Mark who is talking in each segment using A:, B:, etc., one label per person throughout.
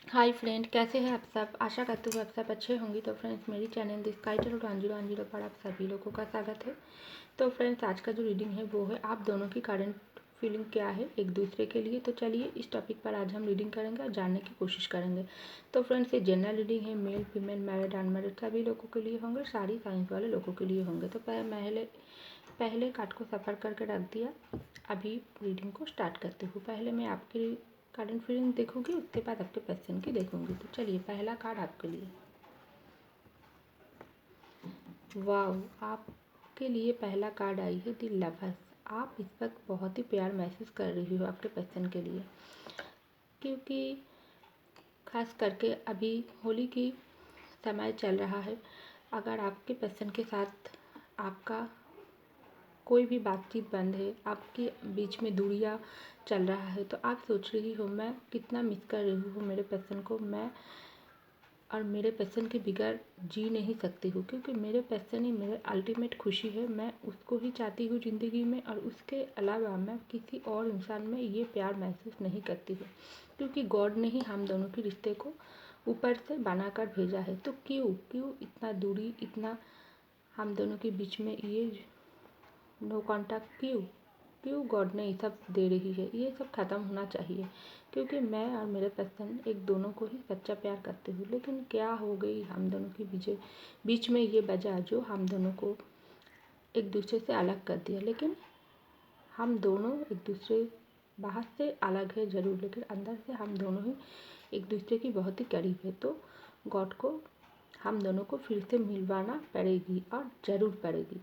A: Hi friend, कैसे हैं आप सब। आशा करती हूँ आप सब अच्छे होंगे। तो फ्रेंड्स, मेरी चैनल द स्काई टैरोट 1010 पर आप सभी लोगों का स्वागत है। तो फ्रेंड्स, आज का जो रीडिंग है वो है आप दोनों की करंट फीलिंग क्या है एक दूसरे के लिए। तो चलिए इस टॉपिक पर आज हम रीडिंग करेंगे और जानने की कोशिश करेंगे। तो फ्रेंड्स, ये जनरल रीडिंग है, मेल फीमेल मैरिड अनमैरिड सभी लोगों के लिए होंगे, सारी साइंस वाले लोगों के लिए होंगे। तो पहले कार्ड को सफ़र करके रख दिया। अभी रीडिंग को स्टार्ट करती हूँ। पहले मैं आपकी करंट फीलिंग देखूंगी, उसके बाद आपके पर्सन की देखूंगी। तो चलिए, पहला कार्ड आपके लिए। वाह, आपके लिए पहला कार्ड आई है द लवर्स। आप इस वक्त बहुत ही प्यार महसूस कर रही हो आपके पर्सन के लिए, क्योंकि खास करके अभी होली की समय चल रहा है। अगर आपके पर्सन के साथ आपका कोई भी बातचीत बंद है, आपके बीच में दूरियां चल रहा है, तो आप सोच रही हो मैं कितना मिस कर रही हूँ मेरे पर्सन को, मैं और मेरे पर्सन के बगैर जी नहीं सकती हूँ, क्योंकि मेरे पर्सन ही मेरे अल्टीमेट खुशी है। मैं उसको ही चाहती हूँ ज़िंदगी में, और उसके अलावा मैं किसी और इंसान में ये प्यार महसूस नहीं करती हूँ, क्योंकि गॉड ने ही हम दोनों के रिश्ते को ऊपर से बनाकर भेजा है। तो क्यों क्यों इतना दूरी, इतना हम दोनों के बीच में ये नो कॉन्टैक्ट, क्यों गॉड ने ये सब दे रही है। ये सब ख़त्म होना चाहिए, क्योंकि मैं और मेरे पर्सन एक दोनों को ही सच्चा प्यार करते हुए, लेकिन क्या हो गई हम दोनों के बीच में ये वजह जो हम दोनों को एक दूसरे से अलग कर दिया। लेकिन हम दोनों एक दूसरे बाहर से अलग है ज़रूर, लेकिन अंदर से हम दोनों ही एक दूसरे की बहुत ही करीब है। तो गॉड को हम दोनों को फिर से मिलवाना पड़ेगी, और ज़रूर पड़ेगी।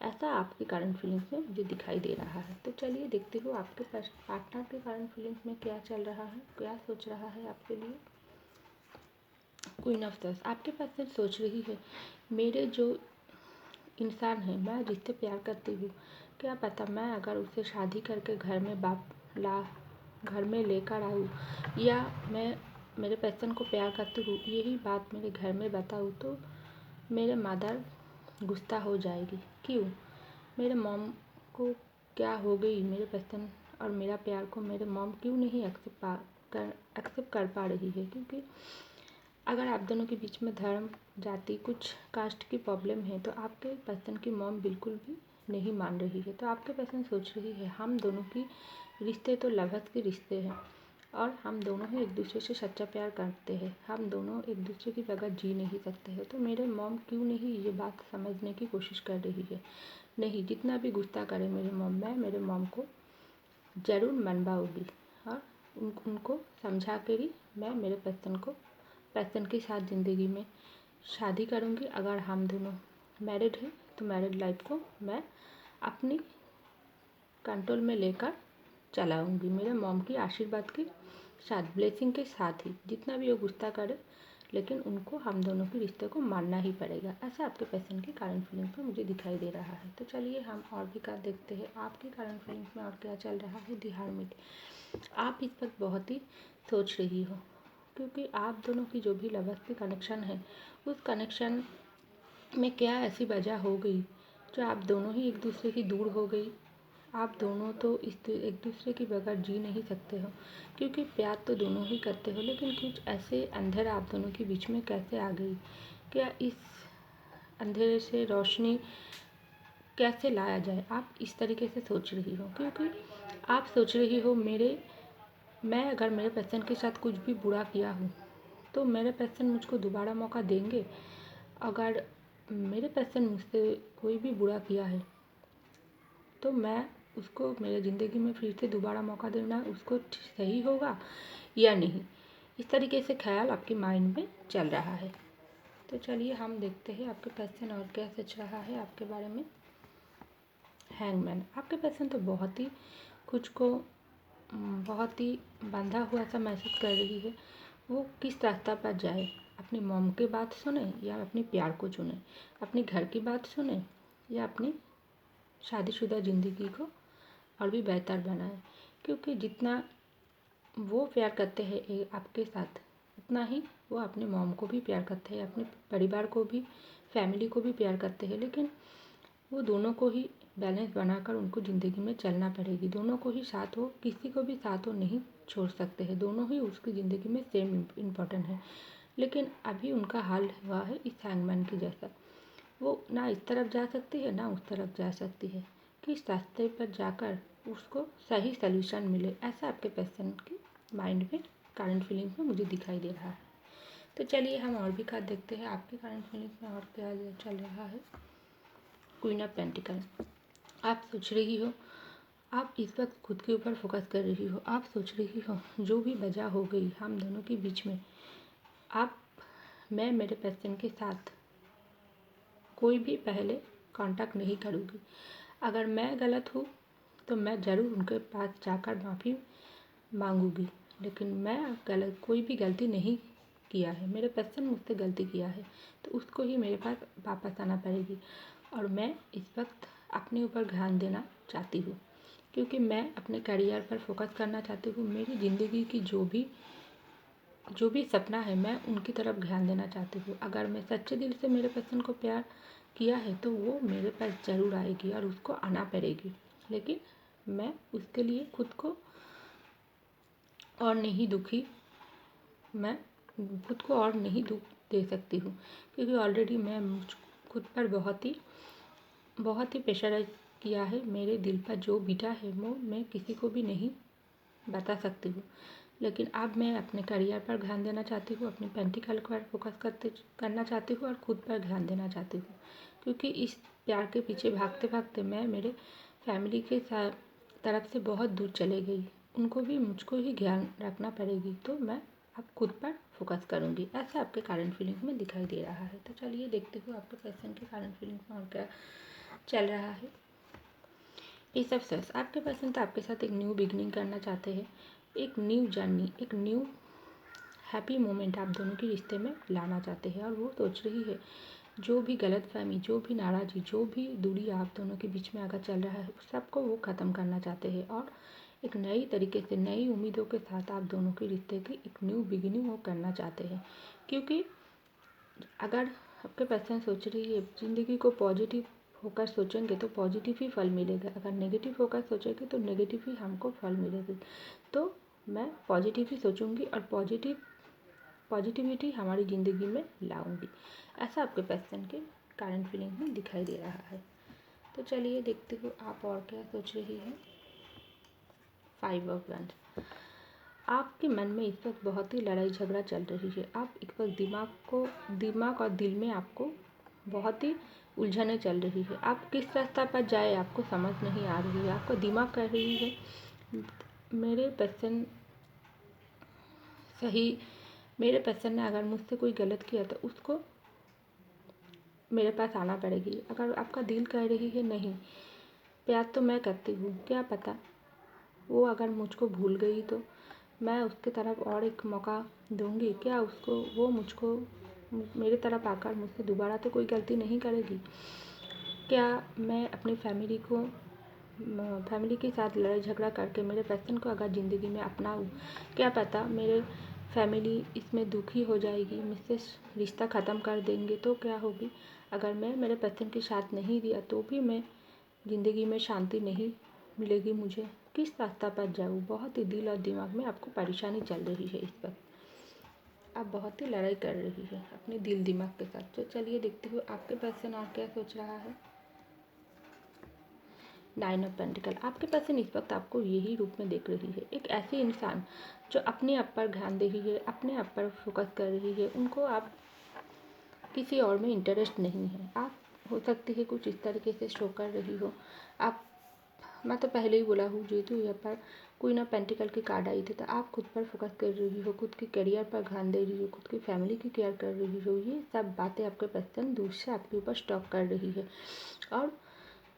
A: ऐसा आपकी करंट फीलिंग्स में मुझे दिखाई दे रहा है। तो चलिए देखते हो आपके पार्टनर के करंट फीलिंग्स में क्या चल रहा है, क्या सोच रहा है आपके लिए। क्वीन ऑफ डस्ट, आपके पास से सोच रही है मेरे जो इंसान है, मैं जिससे प्यार करती हूँ, क्या पता मैं अगर उससे शादी करके घर में लेकर आऊँ, या मैं मेरे पर्सन को प्यार करती हूँ यही बात मेरे घर में बताऊँ, तो मेरे मदर गुस्सा हो जाएगी। क्यों, मेरे मॉम को क्या हो गई, मेरे पर्सन और मेरा प्यार को मेरे मॉम क्यों नहीं एक्सेप्ट कर पा रही है। क्योंकि अगर आप दोनों के बीच में धर्म, जाति, कुछ कास्ट की प्रॉब्लम है, तो आपके पर्सन की मॉम बिल्कुल भी नहीं मान रही है। तो आपके पर्सन सोच रही है हम दोनों की रिश्ते तो लवर्स के रिश्ते हैं, और हम दोनों ही एक दूसरे से सच्चा प्यार करते हैं, हम दोनों एक दूसरे के बगैर जी नहीं सकते हैं। तो मेरे मॉम क्यों नहीं ये बात समझने की कोशिश कर रही है। नहीं, जितना भी गुस्सा करे मेरे मॉम, मैं मेरे मॉम को ज़रूर मनवाऊँगी, और उनको समझा कर ही मैं मेरे पर्सन के साथ ज़िंदगी में शादी करूँगी। अगर हम दोनों मैरिड हैं तो मैरिड लाइफ को मैं अपनी कंट्रोल में लेकर चलाऊँगी, मेरे मॉम की आशीर्वाद के साथ, ब्लेसिंग के साथ ही। जितना भी वो गुस्सा करे, लेकिन उनको हम दोनों के रिश्ते को मानना ही पड़ेगा। ऐसा आपके पर्सन की करंट फीलिंग्स में मुझे दिखाई दे रहा है। तो चलिए हम और भी कार्ड देखते हैं आपकी करंट फीलिंग्स में और क्या चल रहा है। द हर्मिट, आप इस वक्त बहुत ही सोच रही हो, क्योंकि आप दोनों की जो भी लवर्स की कनेक्शन है, उस कनेक्शन में क्या ऐसी वजह हो गई जो आप दोनों ही एक दूसरे की दूर हो गई। आप दोनों तो एक दूसरे के बगैर जी नहीं सकते हो, क्योंकि प्यार तो दोनों ही करते हो, लेकिन कुछ ऐसे अंधेरा आप दोनों के बीच में कैसे आ गई। क्या इस अंधेरे से रोशनी कैसे लाया जाए, आप इस तरीके से सोच रही हो, क्योंकि आप सोच रही हो मैं अगर मेरे पर्सन के साथ कुछ भी बुरा किया हूँ, तो मेरे पर्सन मुझको दोबारा मौका देंगे। अगर मेरे पर्सन मुझसे कोई भी बुरा किया है, तो मैं उसको मेरे ज़िंदगी में फिर से दोबारा मौका देना उसको सही होगा या नहीं। इस तरीके से ख्याल आपके माइंड में चल रहा है। तो चलिए हम देखते हैं आपके पर्सन और क्या सोच रहा है आपके बारे में। हैंगमैन, आपके पर्सन तो बहुत ही कुछ को बहुत ही बंधा हुआ सा महसूस कर रही है। वो किस रास्ता पर जाए, अपनी मॉम की बात सुने या अपने प्यार को चुने, अपने घर की बात सुने या अपनी शादीशुदा ज़िंदगी को और भी बेहतर बनाए। क्योंकि जितना वो प्यार करते हैं आपके साथ, उतना ही वो अपने मॉम को भी प्यार करते हैं, अपने परिवार को भी, फैमिली को भी प्यार करते हैं। लेकिन वो दोनों को ही बैलेंस बनाकर उनको ज़िंदगी में चलना पड़ेगी। दोनों को ही साथ हो, किसी को भी साथ हो नहीं छोड़ सकते हैं, दोनों ही उसकी ज़िंदगी में सेम इम्पोर्टेंट है। लेकिन अभी उनका हाल हुआ है इस हैंगमैन की जैसा। वो ना इस तरफ जा सकती है ना उस तरफ जा सकती है। किस रास्ते पर जाकर उसको सही सल्यूशन मिले, ऐसा आपके पेशेंट के माइंड में, करंट फीलिंग में मुझे दिखाई दे रहा है। तो चलिए हम और भी कार्ड देखते हैं आपके करंट फीलिंग में और क्या चल रहा है। Queen of pentacle. आप सोच रही हो, आप इस वक्त खुद के ऊपर फोकस कर रही हो। आप सोच रही हो जो भी वजह हो गई हम दोनों के बीच में, मैं मेरे पेशेंट के साथ कोई भी पहले कांटेक्ट नहीं करूँगी। अगर मैं गलत हूँ तो मैं ज़रूर उनके पास जाकर माफ़ी मांगूंगी, लेकिन मैं कोई भी गलती नहीं किया है। मेरे पेशेंट मुझसे गलती किया है तो उसको ही मेरे पास वापस आना पड़ेगी। और मैं इस वक्त अपने ऊपर ध्यान देना चाहती हूँ, क्योंकि मैं अपने करियर पर फोकस करना चाहती हूँ। मेरी ज़िंदगी की जो भी सपना है मैं उनकी तरफ ध्यान देना चाहती हूँ। अगर मैं सच्चे दिल से मेरे पेशेंट को प्यार किया है तो वो मेरे पास ज़रूर आएगी और उसको आना पड़ेगी। लेकिन मैं उसके लिए खुद को और नहीं दुखी मैं खुद को और नहीं दुख दे सकती हूँ, क्योंकि ऑलरेडी मैं खुद पर बहुत ही प्रेशराइज किया है। मेरे दिल पर जो बीता है वो मैं किसी को भी नहीं बता सकती हूँ। लेकिन अब मैं अपने करियर पर ध्यान देना चाहती हूँ, अपने पेंटिकल पर फोकस करना चाहती हूँ और खुद पर ध्यान देना चाहती हूँ, क्योंकि इस प्यार के पीछे भागते भागते मैं मेरे फैमिली के तरफ से बहुत दूर चले गई। उनको भी मुझको ही ध्यान रखना पड़ेगी, तो मैं अब खुद पर फोकस करूँगी। ऐसा आपके करंट फीलिंग में दिखाई दे रहा है। तो चलिए देखते हुए आपके पर्सन के करंट फीलिंग में और क्या चल रहा है। Piece of swords. आपके पर्सन तो आपके साथ एक न्यू बिगनिंग करना चाहते हैं, एक न्यू जर्नी, एक न्यू हैप्पी मोमेंट आप दोनों के रिश्ते में लाना चाहते हैं। और वो सोच रही है जो भी गलतफहमी, जो भी नाराज़गी, जो भी दूरी आप दोनों के बीच में अगर चल रहा है उस सबको वो ख़त्म करना चाहते हैं और एक नई तरीके से नई उम्मीदों के साथ आप दोनों के रिश्ते की एक न्यू बिगिनिंग वो करना चाहते हैं। क्योंकि अगर आपके पर्सन सोच रही है ज़िंदगी को पॉजिटिव होकर सोचेंगे तो पॉजिटिव ही फल मिलेगा, अगर नेगेटिव होकर सोचेंगे तो नेगेटिव ही हमको फल मिलेगी। तो मैं पॉजिटिव ही सोचूंगी और पॉजिटिविटी हमारी ज़िंदगी में लाऊंगी। ऐसा आपके पर्सन के करंट फीलिंग में दिखाई दे रहा है। तो चलिए देखते हो आप और क्या सोच रही हैं। 5 ऑफ वंस। आपके मन में इस वक्त बहुत ही लड़ाई झगड़ा चल रही है। आप इस वक्त दिमाग और दिल में आपको बहुत ही उलझने चल रही है। आप किस रास्ता पर जाए आपको समझ नहीं आ रही है। आपको दिमाग कह रही है मेरे पर्सन ने अगर मुझसे कोई गलत किया तो उसको मेरे पास आना पड़ेगी। अगर आपका दिल कह रही है नहीं, प्यार तो मैं करती हूँ, क्या पता वो अगर मुझको भूल गई तो मैं उसके तरफ और एक मौका दूँगी, क्या वो मुझको मेरे तरफ आकर मुझसे दोबारा तो कोई गलती नहीं करेगी। क्या मैं अपनी फैमिली के साथ लड़ाई झगड़ा करके मेरे पर्सन को अगर ज़िंदगी में अपनाऊँ, क्या पता मेरे फैमिली इसमें दुखी हो जाएगी, मुझसे रिश्ता ख़त्म कर देंगे तो क्या होगी। अगर मैं मेरे पर्सन के साथ नहीं दिया तो भी मैं ज़िंदगी में शांति नहीं मिलेगी मुझे। किस रास्ता पर जाऊँ, बहुत ही दिल और दिमाग में आपको परेशानी चल रही है। इस पर आप बहुत ही लड़ाई कर रही है अपने दिल दिमाग के साथ। तो चलिए देखते हुए आपके पर्सन और क्या सोच रहा है। 9 ऑफ पेंटिकल। आपके पर्सन इस वक्त आपको यही रूप में देख रही है, एक ऐसी इंसान जो अपने आप पर ध्यान दे रही है, अपने आप पर फोकस कर रही है। उनको आप किसी और में इंटरेस्ट नहीं है। आप हो सकती है कुछ इस तरीके से शो कर रही हो। मैं तो पहले ही बोला हूँ जेतु यहाँ पर क्वीन ऑफ पेंटिकल की कार्ड आई थी, तो आप खुद पर फोकस कर रही हो, खुद के करियर पर ध्यान दे रही हो, खुद की फैमिली की केयर कर रही हो। ये सब बातें आपके पर्सन दूर से आपके ऊपर स्टॉक कर रही है और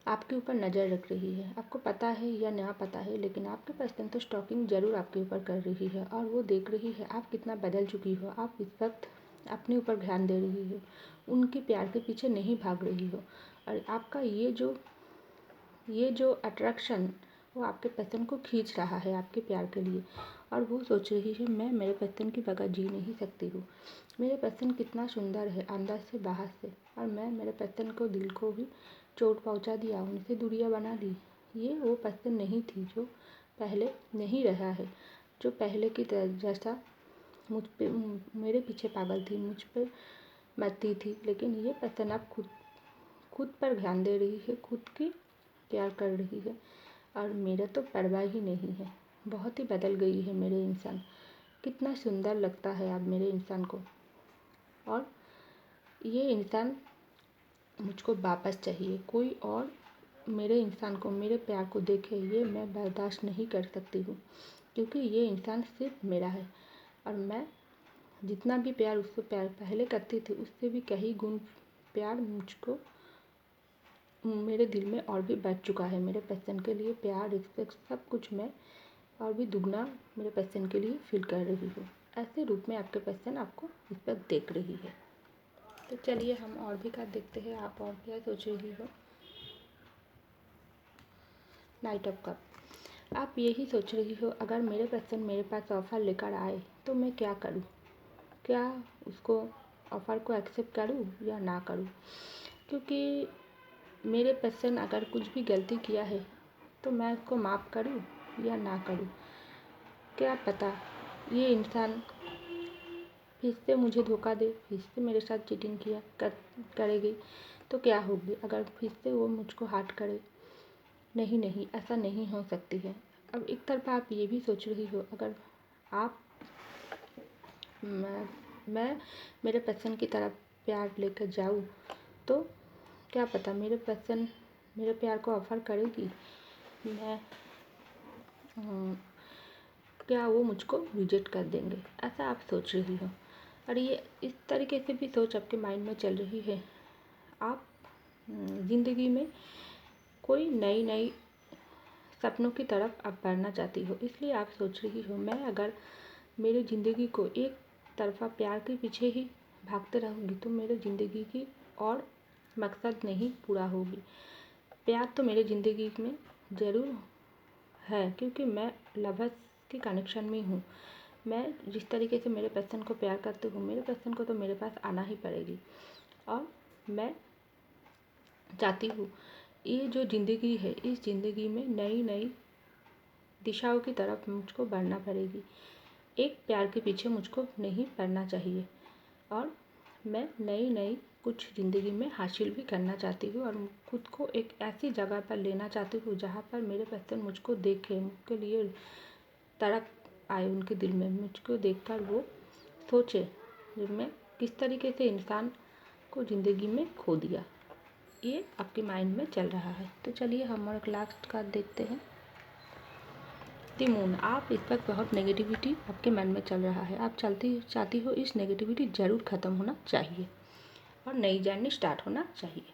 A: आपके ऊपर नज़र रख रही है। आपको पता है या ना पता है, लेकिन आपके पर्सन तो स्टॉकिंग ज़रूर आपके ऊपर कर रही है और वो देख रही है आप कितना बदल चुकी हो। आप इस वक्त अपने ऊपर ध्यान दे रही हो, उनके प्यार के पीछे नहीं भाग रही हो। और आपका ये जो अट्रैक्शन वो आपके पर्सन को खींच रहा है आपके प्यार के लिए। और वो सोच रही है मैं मेरे पर्सन की बगैर जी नहीं सकती हूँ। मेरे पर्सन कितना सुंदर है अंदर से बाहर से, और मैं मेरे पर्सन को दिल को भी चोट पहुंचा दिया, उनसे दूरियां बना ली। ये वो पर्सन नहीं थी जो पहले नहीं रहा है। जो पहले की तरह जैसा मुझ पे मेरे पीछे पागल थी, मुझ पर मरती थी, लेकिन ये पर्सन अब खुद पर ध्यान दे रही है, खुद की प्यार कर रही है और मेरा तो परवाह ही नहीं है। बहुत ही बदल गई है मेरे इंसान। कितना सुंदर लगता है अब मेरे इंसान को। और ये इंसान मुझको वापस चाहिए। कोई और मेरे इंसान को, मेरे प्यार को देखे, ये मैं बर्दाश्त नहीं कर सकती हूँ, क्योंकि ये इंसान सिर्फ मेरा है। और मैं जितना भी प्यार उसको पहले करती थी, उससे भी कहीं गुण प्यार मुझको मेरे दिल में और भी बढ़ चुका है। मेरे पर्सन के लिए प्यार, रिस्पेक्ट सब कुछ मैं और भी दुगना मेरे पर्सन के लिए फील कर रही हूँ। ऐसे रूप में आपके पर्सन आपको रिस्पेक्ट देख रही है। तो चलिए हम और भी कार्ड देखते हैं। आप और क्या सोच रही हो। Night of cup. आप यही सोच रही हो, अगर मेरे पर्सन मेरे पास ऑफ़र लेकर आए तो मैं क्या करूँ। क्या उसको ऑफ़र को एक्सेप्ट करूँ या ना करूँ, क्योंकि मेरे पर्सन अगर कुछ भी गलती किया है तो मैं उसको माफ़ करूँ या ना करूँ। क्या पता ये इंसान फिर से मुझे धोखा दे, फिर से मेरे साथ चीटिंग करेगी तो क्या होगी। अगर फिर से वो मुझको हर्ट करे, नहीं, ऐसा नहीं हो सकती है। अब एक तरफा आप ये भी सोच रही हो, अगर आप मैं मेरे पर्सन की तरफ प्यार लेकर जाऊँ तो क्या पता मेरे पर्सन मेरे प्यार को ऑफ़र करेगी, क्या वो मुझको रिजेक्ट कर देंगे, ऐसा आप सोच रही हो। और ये इस तरीके से भी सोच आपके माइंड में चल रही है। आप ज़िंदगी में कोई नई सपनों की तरफ आप बढ़ना चाहती हो, इसलिए आप सोच रही हो, मैं अगर मेरी ज़िंदगी को एक तरफा प्यार के पीछे ही भागते रहूँगी तो मेरे ज़िंदगी की और मकसद नहीं पूरा होगी। प्यार तो मेरे ज़िंदगी में ज़रूर है, क्योंकि मैं लवर्स के कनेक्शन में हूँ। मैं जिस तरीके से मेरे पर्सन को प्यार करती हूँ, मेरे पर्सन को तो मेरे पास आना ही पड़ेगी। और मैं चाहती हूँ ये जो ज़िंदगी है, इस ज़िंदगी में नई दिशाओं की तरफ मुझको बढ़ना पड़ेगी। एक प्यार के पीछे मुझको नहीं पड़ना चाहिए। और मैं नई कुछ ज़िंदगी में हासिल भी करना चाहती हूँ और खुद को एक ऐसी जगह पर लेना चाहती हूँ जहाँ पर मेरे पर्सन मुझको देखे, मुझके लिए तड़प आए उनके दिल में, मुझको देखकर वो सोचे मैं किस तरीके से इंसान को ज़िंदगी में खो दिया। ये आपके माइंड में चल रहा है। तो चलिए हम और लास्ट कार्ड देखते हैं। The moon. आप इस वक्त बहुत नेगेटिविटी आपके मन में चल रहा है। आप चाहती हो इस नेगेटिविटी ज़रूर ख़त्म होना चाहिए और नई जर्नी स्टार्ट होना चाहिए।